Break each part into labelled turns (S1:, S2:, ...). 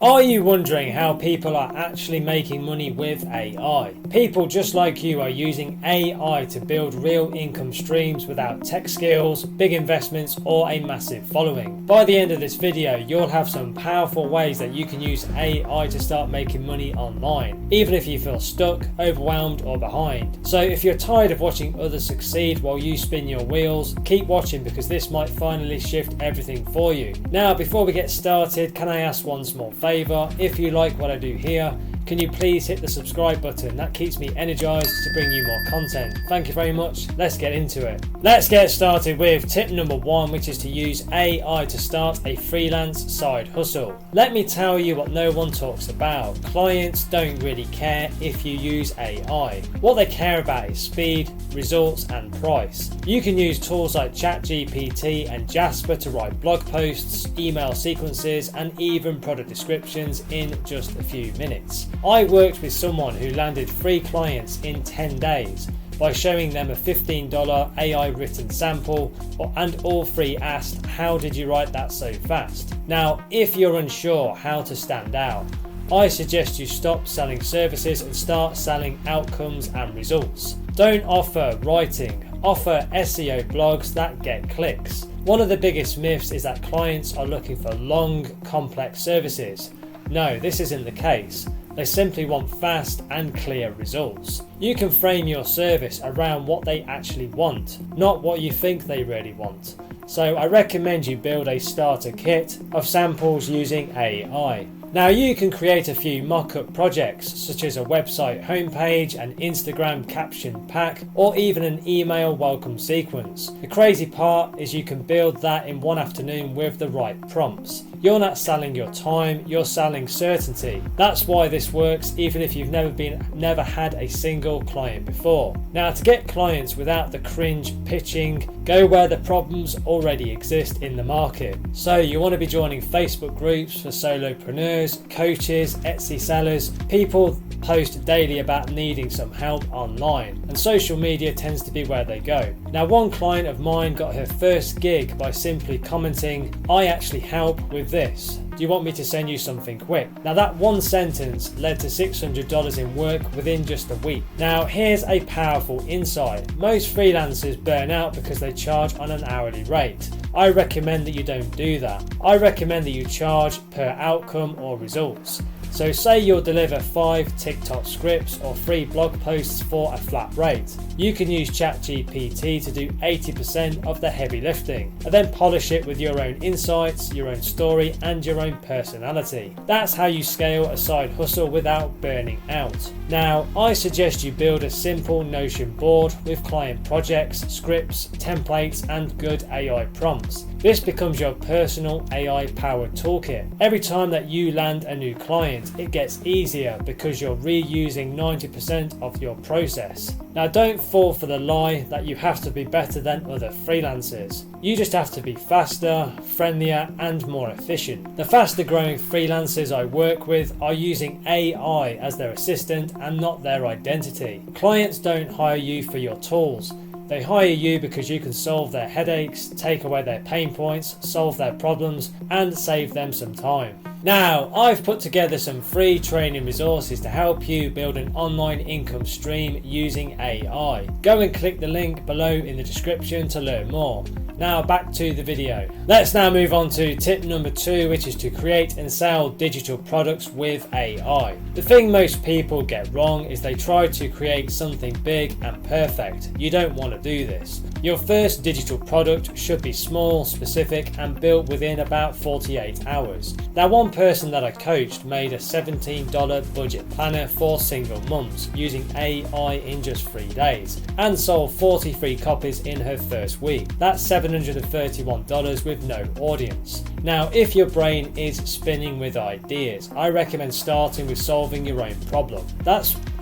S1: Are you wondering how people are actually making money with AI? People just like you are using AI to build real income streams without tech skills, big investments, or a massive following. By the end of this video, you'll have some powerful ways that you can use AI to start making money online, even if you feel stuck, overwhelmed, or behind. So if you're tired of watching others succeed while you spin your wheels, keep watching because this might finally shift everything for you. Now, before we get started, can I ask one small favor? If you like what I do here, can you please hit the subscribe button? That keeps me energized to bring you more content. Thank you very much. Let's get into it. Let's get started with tip number 1, which is to use AI to start a freelance side hustle. Let me tell you what no one talks about. Clients don't really care if you use AI. What they care about is speed, results, and price. You can use tools like ChatGPT and Jasper to write blog posts, email sequences, and even product descriptions in just a few minutes. I worked with someone who landed 3 clients in 10 days by showing them a $15 AI written sample, and all 3 asked, "How did you write that so fast?" Now, if you're unsure how to stand out, I suggest you stop selling services and start selling outcomes and results. Don't offer writing, offer SEO blogs that get clicks. One of the biggest myths is that clients are looking for long, complex services. No, this isn't the case. They simply want fast and clear results. You can frame your service around what they actually want, not what you think they really want. So I recommend you build a starter kit of samples using AI. Now you can create a few mock-up projects such as a website homepage, an Instagram caption pack, or even an email welcome sequence. The crazy part is you can build that in one afternoon with the right prompts. You're not selling your time, you're selling certainty. That's why this works even if you've never had a single client before. Now, to get clients without the cringe pitching, go where the problems already exist in the market. So you want to be joining Facebook groups for solopreneurs, coaches, Etsy sellers. People post daily about needing some help online, and social media tends to be where they go. Now, one client of mine got her first gig by simply commenting, "I actually help with this. Do you want me to send you something quick?" Now, that one sentence led to $600 in work within just a week. Now, here's a powerful insight. Most freelancers burn out because they charge on an hourly rate. I recommend that you don't do that. I recommend that you charge per outcome or results. So say you'll deliver 5 TikTok scripts or 3 blog posts for a flat rate. You can use ChatGPT to do 80% of the heavy lifting, and then polish it with your own insights, your own story, and your own personality. That's how you scale a side hustle without burning out. Now, I suggest you build a simple Notion board with client projects, scripts, templates, and good AI prompts. This becomes your personal AI-powered toolkit. Every time that you land a new client, it gets easier because you're reusing 90% of your process. Now, don't fall for the lie that you have to be better than other freelancers. You just have to be faster, friendlier, and more efficient. The faster growing freelancers I work with are using AI as their assistant and not their identity. Clients don't hire you for your tools. They hire you because you can solve their headaches, take away their pain points, solve their problems, and save them some time. Now, I've put together some free training resources to help you build an online income stream using AI. Go and click the link below in the description to learn more. Now back to the video. Let's now move on to tip number 2, which is to create and sell digital products with AI. The thing most people get wrong is they try to create something big and perfect. You don't want to do this. Your first digital product should be small, specific, and built within about 48 hours. Now, one person that I coached made a $17 budget planner for single mums using AI in just 3 days and sold 43 copies in her first week. That's $731 with no audience. Now, if your brain is spinning with ideas, I recommend starting with solving your own problem.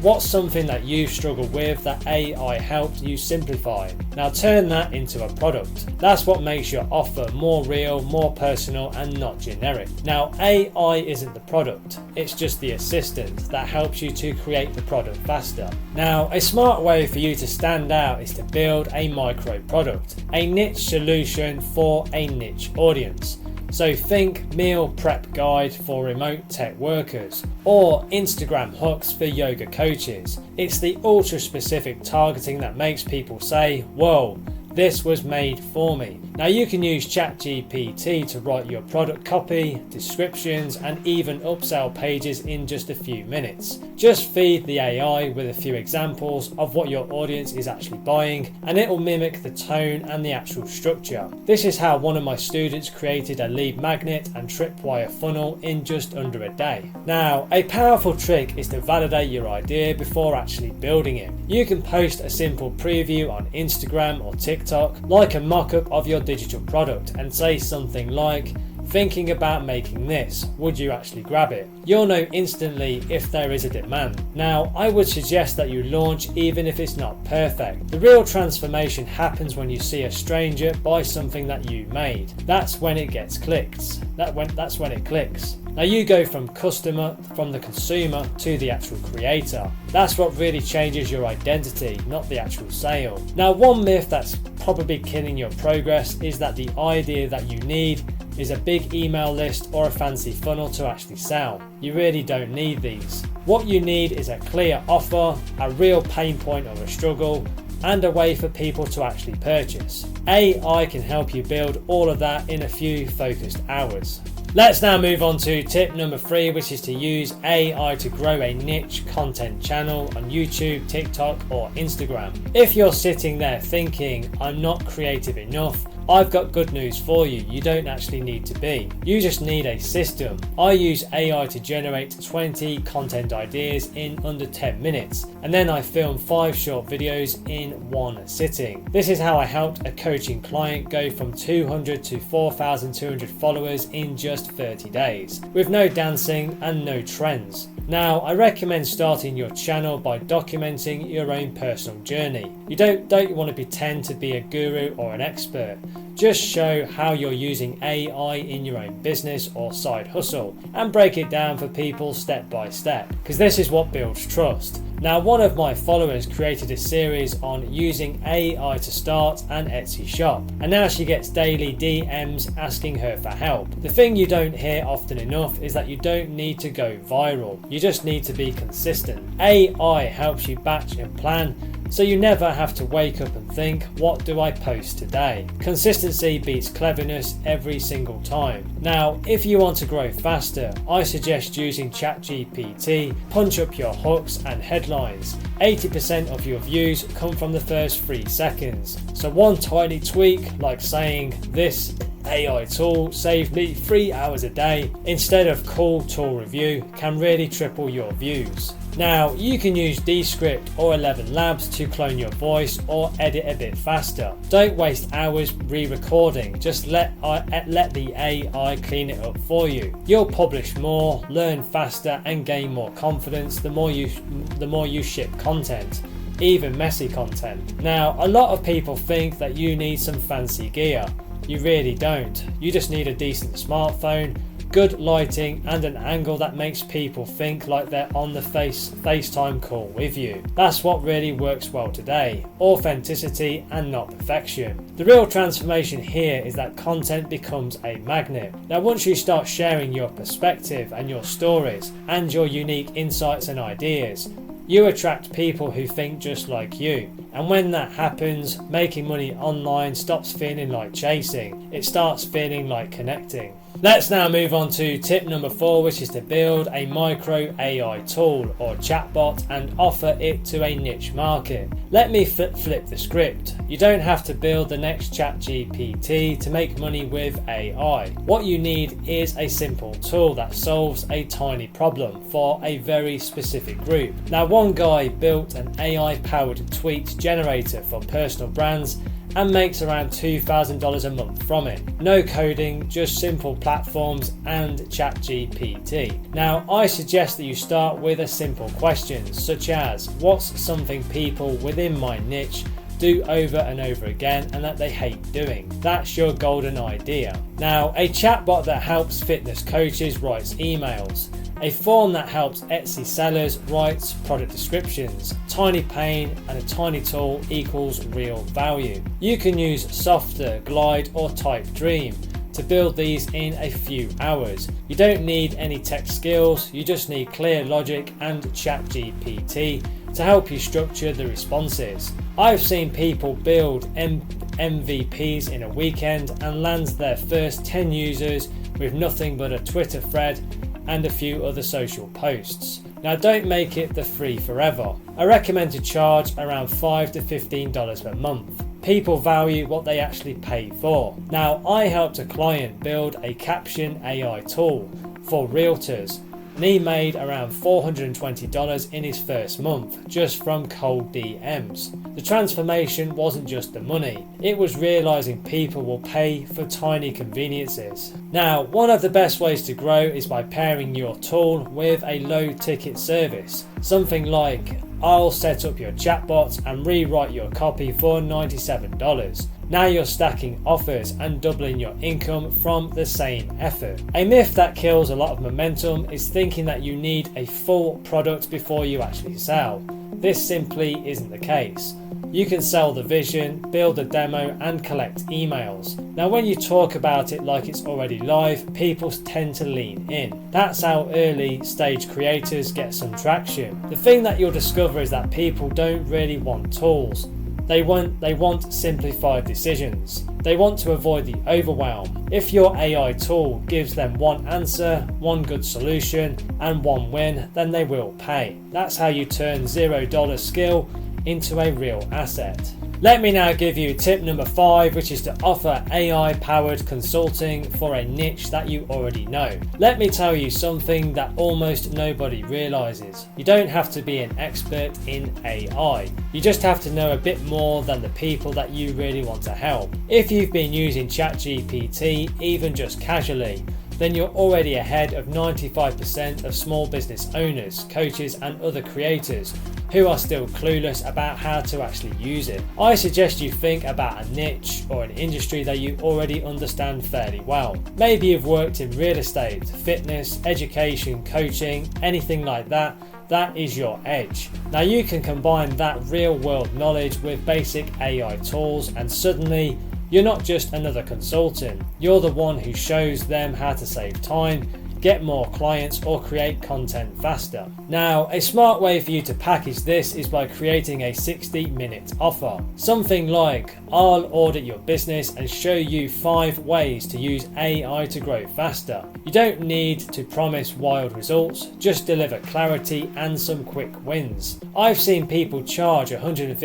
S1: What's something that you've struggled with that AI helped you simplify? Now turn that into a product. That's what makes your offer more real, more personal, and not generic. Now, AI isn't the product, it's just the assistant that helps you to create the product faster. Now, a smart way for you to stand out is to build a micro product, a niche solution for a niche audience. So think meal prep guide for remote tech workers or Instagram hooks for yoga coaches. It's the ultra specific targeting that makes people say, whoa, this was made for me. Now you can use ChatGPT to write your product copy, descriptions, and even upsell pages in just a few minutes. Just feed the AI with a few examples of what your audience is actually buying, and it will mimic the tone and the actual structure. This is how one of my students created a lead magnet and tripwire funnel in just under a day. Now, a powerful trick is to validate your idea before actually building it. You can post a simple preview on Instagram or TikTok, like a mock-up of your digital product, and say something like, thinking about making this, would you actually grab it? You'll know instantly if there is a demand. Now, I would suggest that you launch even if it's not perfect. The real transformation happens when you see a stranger buy something that you made. That's when it gets clicked. That's when it clicks. Now you go from the consumer to the actual creator. That's what really changes your identity, not the actual sale. Now, one myth that's probably killing your progress is that the idea that you need is a big email list or a fancy funnel to actually sell. You really don't need these. What you need is a clear offer, a real pain point or a struggle, and a way for people to actually purchase. AI can help you build all of that in a few focused hours. Let's now move on to tip number 3, which is to use AI to grow a niche content channel on YouTube, TikTok, or Instagram. If you're sitting there thinking, I'm not creative enough, I've got good news for you. You don't actually need to be. You just need a system. I use AI to generate 20 content ideas in under 10 minutes, and then I film 5 short videos in one sitting. This is how I helped a coaching client go from 200 to 4,200 followers in just 30 days, with no dancing and no trends. Now, I recommend starting your channel by documenting your own personal journey. You don't want to pretend to be a guru or an expert. Just show how you're using AI in your own business or side hustle and break it down for people step by step, because this is what builds trust. Now, one of my followers created a series on using AI to start an Etsy shop, and now she gets daily DMs asking her for help. The thing you don't hear often enough is that you don't need to go viral. You just need to be consistent. AI helps you batch and plan, so you never have to wake up and think, what do I post today? Consistency beats cleverness every single time. Now, if you want to grow faster, I suggest using ChatGPT. Punch up your hooks and headlines. 80% of your views come from the first 3 seconds. So one tiny tweak, like saying, this AI tool saved me 3 hours a day instead of cool tool review, can really triple your views. Now, you can use Descript or 11 Labs to clone your voice or edit a bit faster. Don't waste hours re-recording, just let the AI clean it up for you. You'll publish more, learn faster, and gain more confidence the more you ship content, even messy content. Now, a lot of people think that you need some fancy gear. You really don't. You just need a decent smartphone, good lighting, and an angle that makes people think like they're on the FaceTime call with you. That's what really works well today. Authenticity and not perfection. The real transformation here is that content becomes a magnet. Now, once you start sharing your perspective and your stories and your unique insights and ideas, you attract people who think just like you. And when that happens, making money online stops feeling like chasing. It starts feeling like connecting. Let's now move on to tip number 4, which is to build a micro AI tool or chatbot and offer it to a niche market. Let me flip the script. You don't have to build the next ChatGPT to make money with AI. What you need is a simple tool that solves a tiny problem for a very specific group. Now, one guy built an AI-powered tweet generator for personal brands and makes around $2,000 a month from it. No coding, just simple platforms and ChatGPT. Now, I suggest that you start with a simple question, such as, what's something people within my niche do over and over again and that they hate doing? That's your golden idea. Now, a chatbot that helps fitness coaches writes emails. A form that helps Etsy sellers writes product descriptions. Tiny pain and a tiny tool equals real value. You can use Softer, Glide, or Type Dream to build these in a few hours. You don't need any tech skills, you just need clear logic and ChatGPT to help you structure the responses. I've seen people build MVPs in a weekend and land their first 10 users with nothing but a Twitter thread and a few other social posts. Now don't make it the free forever. I recommend to charge around $5 to $15 per month. People value what they actually pay for. Now I helped a client build a caption AI tool for realtors, and he made around $420 in his first month just from cold DMs. The transformation wasn't just the money, it was realizing people will pay for tiny conveniences. Now, one of the best ways to grow is by pairing your tool with a low ticket service. Something like, I'll set up your chatbot and rewrite your copy for $97. Now you're stacking offers and doubling your income from the same effort. A myth that kills a lot of momentum is thinking that you need a full product before you actually sell. This simply isn't the case. You can sell the vision, build a demo and collect emails. Now when you talk about it like it's already live, people tend to lean in. That's how early stage creators get some traction. The thing that you'll discover is that people don't really want tools. They want simplified decisions. They want to avoid the overwhelm. If your AI tool gives them one answer, one good solution, and one win, then they will pay. That's how you turn $0 skill into a real asset. Let me now give you tip number 5, which is to offer AI powered consulting for a niche that you already know. Let me tell you something that almost nobody realizes. You don't have to be an expert in AI. You just have to know a bit more than the people that you really want to help. If you've been using ChatGPT even just casually, then you're already ahead of 95% of small business owners, coaches and other creators who are still clueless about how to actually use it. I suggest you think about a niche or an industry that you already understand fairly well. Maybe you've worked in real estate, fitness, education, coaching, anything like that. That is your edge. Now you can combine that real world knowledge with basic AI tools and suddenly you're not just another consultant, you're the one who shows them how to save time, get more clients or create content faster. Now, a smart way for you to package this is by creating a 60-minute offer. Something like, I'll audit your business and show you 5 ways to use AI to grow faster. You don't need to promise wild results, just deliver clarity and some quick wins. I've seen people charge $150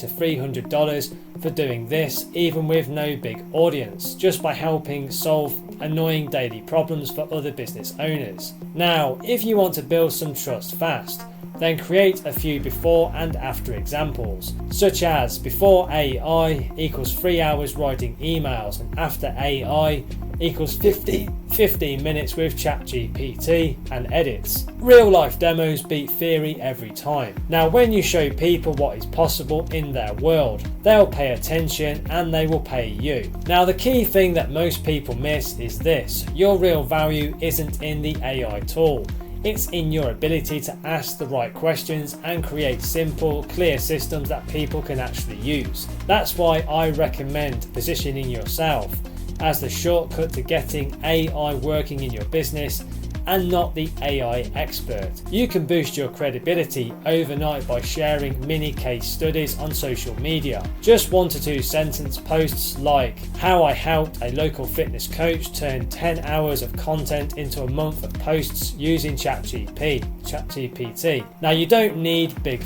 S1: to $300 for doing this, even with no big audience, just by helping solve annoying daily problems for other business owners. Now, if you want to build some trust fast, then create a few before and after examples, such as before AI equals 3 hours writing emails and after AI equals 15 minutes with ChatGPT and edits. Real life demos beat theory every time. Now when you show people what is possible in their world, they'll pay attention and they will pay you. Now the key thing that most people miss is this: your real value isn't in the AI tool. It's in your ability to ask the right questions and create simple, clear systems that people can actually use. That's why I recommend positioning yourself as the shortcut to getting AI working in your business and not the AI expert. You can boost your credibility overnight by sharing mini case studies on social media. Just 1 to 2 sentence posts like how I helped a local fitness coach turn 10 hours of content into a month of posts using ChatGPT. Now you don't need big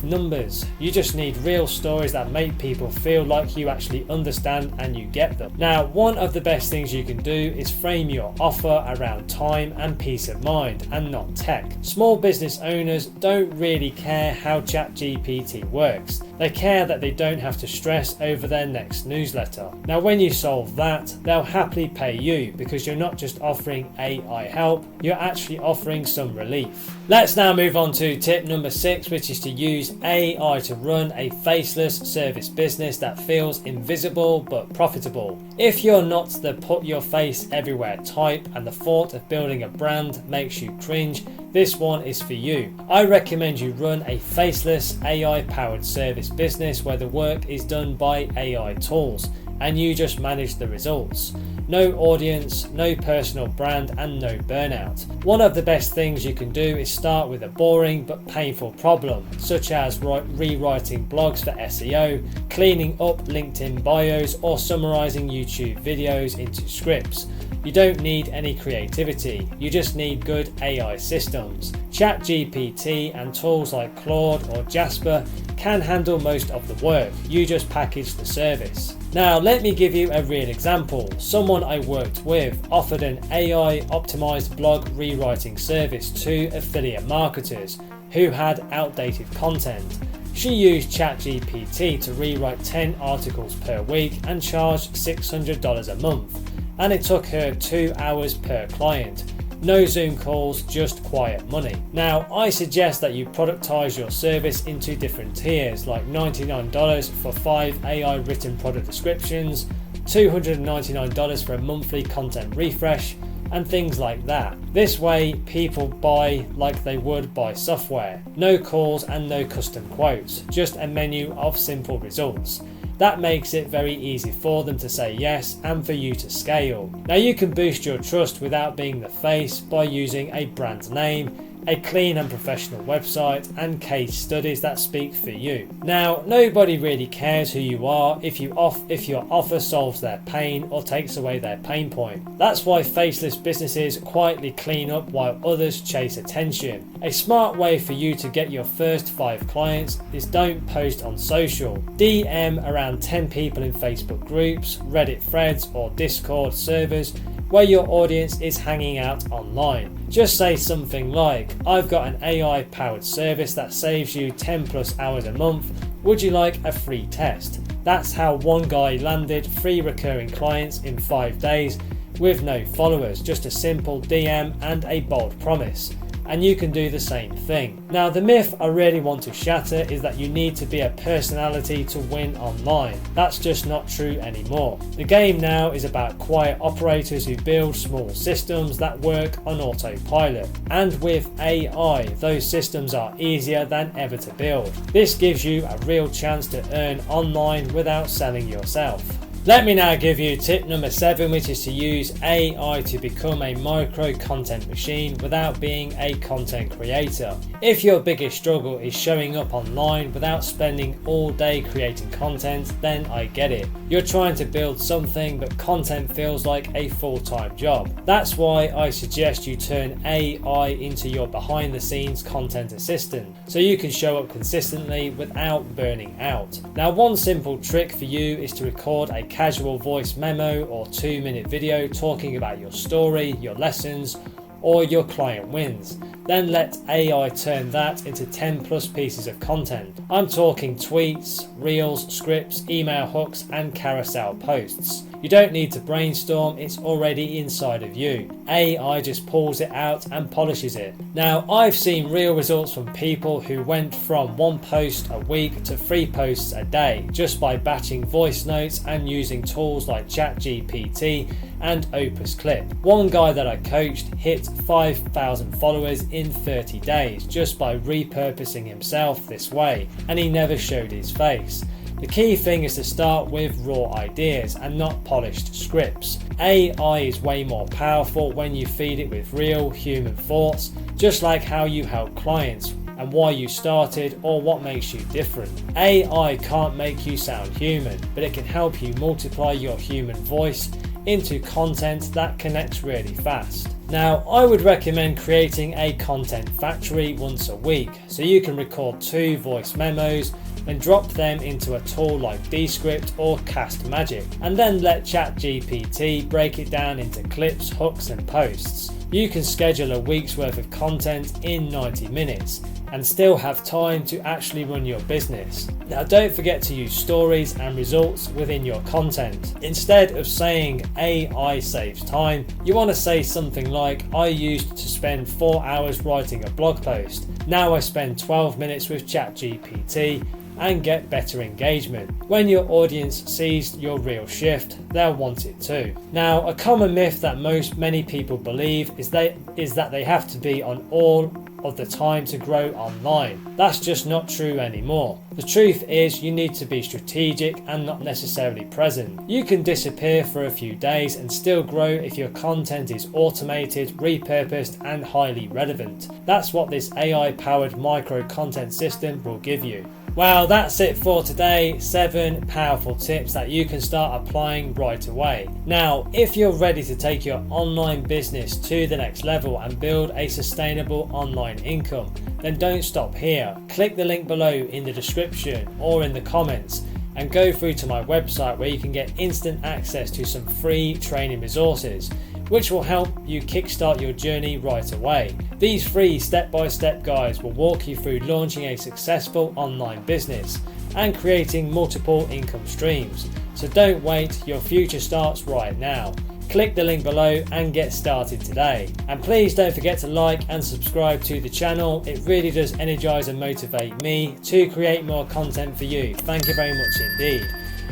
S1: numbers. You just need real stories that make people feel like you actually understand and you get them. Now one of the best things you can do is frame your offer around time and peace of mind and not tech. Small business owners don't really care how ChatGPT works. They care that they don't have to stress over their next newsletter. Now when you solve that, they'll happily pay you because you're not just offering AI help, you're actually offering some relief. Let's now move on to tip number 6, which is to use AI to run a faceless service business that feels invisible but profitable. If you're not the put your face everywhere type and the thought of building a brand makes you cringe, this one is for you. I recommend you run a faceless AI powered service business where the work is done by AI tools and you just manage the results. No audience, no personal brand, and no burnout. One of the best things you can do is start with a boring but painful problem, such as rewriting blogs for SEO, cleaning up LinkedIn bios, or summarizing YouTube videos into scripts. You don't need any creativity, you just need good AI systems. ChatGPT and tools like Claude or Jasper can handle most of the work, you just package the service. Now let me give you a real example. Someone I worked with offered an AI optimized blog rewriting service to affiliate marketers who had outdated content. She used ChatGPT to rewrite 10 articles per week and charged $600 a month. And it took her 2 hours per client. No Zoom calls, just quiet money. Now, I suggest that you productize your service into different tiers, like $99 for 5 AI written product descriptions, $299 for a monthly content refresh, and things like that. This way, people buy like they would buy software. No calls and no custom quotes, just a menu of simple results. That makes it very easy for them to say yes and for you to scale. Now you can boost your trust without being the face by using a brand name, a clean and professional website, and case studies that speak for you. Now, nobody really cares who you are if your offer solves their pain or takes away their pain point. That's why faceless businesses quietly clean up while others chase attention. A smart way for you to get your first 5 clients is don't post on social. DM around 10 people in Facebook groups, Reddit threads, or Discord servers where your audience is hanging out online. Just say something like, I've got an AI powered service that saves you 10 plus hours a month. Would you like a free test? That's how one guy landed 3 recurring clients in 5 days with no followers, just a simple DM and a bold promise. And you can do the same thing. Now, the myth I really want to shatter is that you need to be a personality to win online. That's just not true anymore. The game now is about quiet operators who build small systems that work on autopilot. And with AI, those systems are easier than ever to build. This gives you a real chance to earn online without selling yourself. Let me now give you tip number 7, which is to use AI to become a micro content machine without being a content creator. If your biggest struggle is showing up online without spending all day creating content, then I get it. You're trying to build something, but content feels like a full-time job. That's why I suggest you turn AI into your behind the scenes content assistant, so you can show up consistently without burning out. Now, one simple trick for you is to record a casual voice memo or 2-minute video talking about your story, your lessons, or your client wins. Then let AI turn that into 10 plus pieces of content. I'm talking tweets, reels, scripts, email hooks, and carousel posts. You don't need to brainstorm, it's already inside of you. AI just pulls it out and polishes it. Now, I've seen real results from people who went from 1 post a week to 3 posts a day just by batching voice notes and using tools like ChatGPT and Opus Clip. One guy that I coached hit 5,000 followers in 30 days just by repurposing himself this way, and he never showed his face. The key thing is to start with raw ideas and not polished scripts. AI is way more powerful when you feed it with real human thoughts, just like how you help clients and why you started or what makes you different. AI can't make you sound human, but it can help you multiply your human voice into content that connects really fast. Now, I would recommend creating a content factory once a week so you can record 2 voice memos and drop them into a tool like Descript or Cast Magic, and then let ChatGPT break it down into clips, hooks, and posts. You can schedule a week's worth of content in 90 minutes and still have time to actually run your business. Now, don't forget to use stories and results within your content. Instead of saying AI saves time, you want to say something like, I used to spend 4 hours writing a blog post. Now I spend 12 minutes with ChatGPT and get better engagement. When your audience sees your real shift, they'll want it too. Now, a common myth that many people believe is that they have to be on all of the time to grow online. That's just not true anymore. The truth is you need to be strategic and not necessarily present. You can disappear for a few days and still grow if your content is automated, repurposed and highly relevant. That's what this AI powered micro content system will give you. Well, that's it for today. 7 powerful tips that you can start applying right away. Now, if you're ready to take your online business to the next level and build a sustainable online income, then don't stop here. Click the link below in the description or in the comments and go through to my website where you can get instant access to some free training resources, which will help you kickstart your journey right away. These free step-by-step guides will walk you through launching a successful online business and creating multiple income streams. So don't wait, your future starts right now. Click the link below and get started today. And please don't forget to like and subscribe to the channel. It really does energize and motivate me to create more content for you. Thank you very much indeed.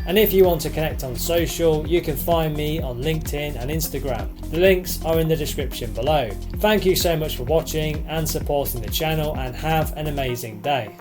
S1: And if you want to connect on social, you can find me on LinkedIn and Instagram. The links are in the description below. Thank you so much for watching and supporting the channel, and have an amazing day.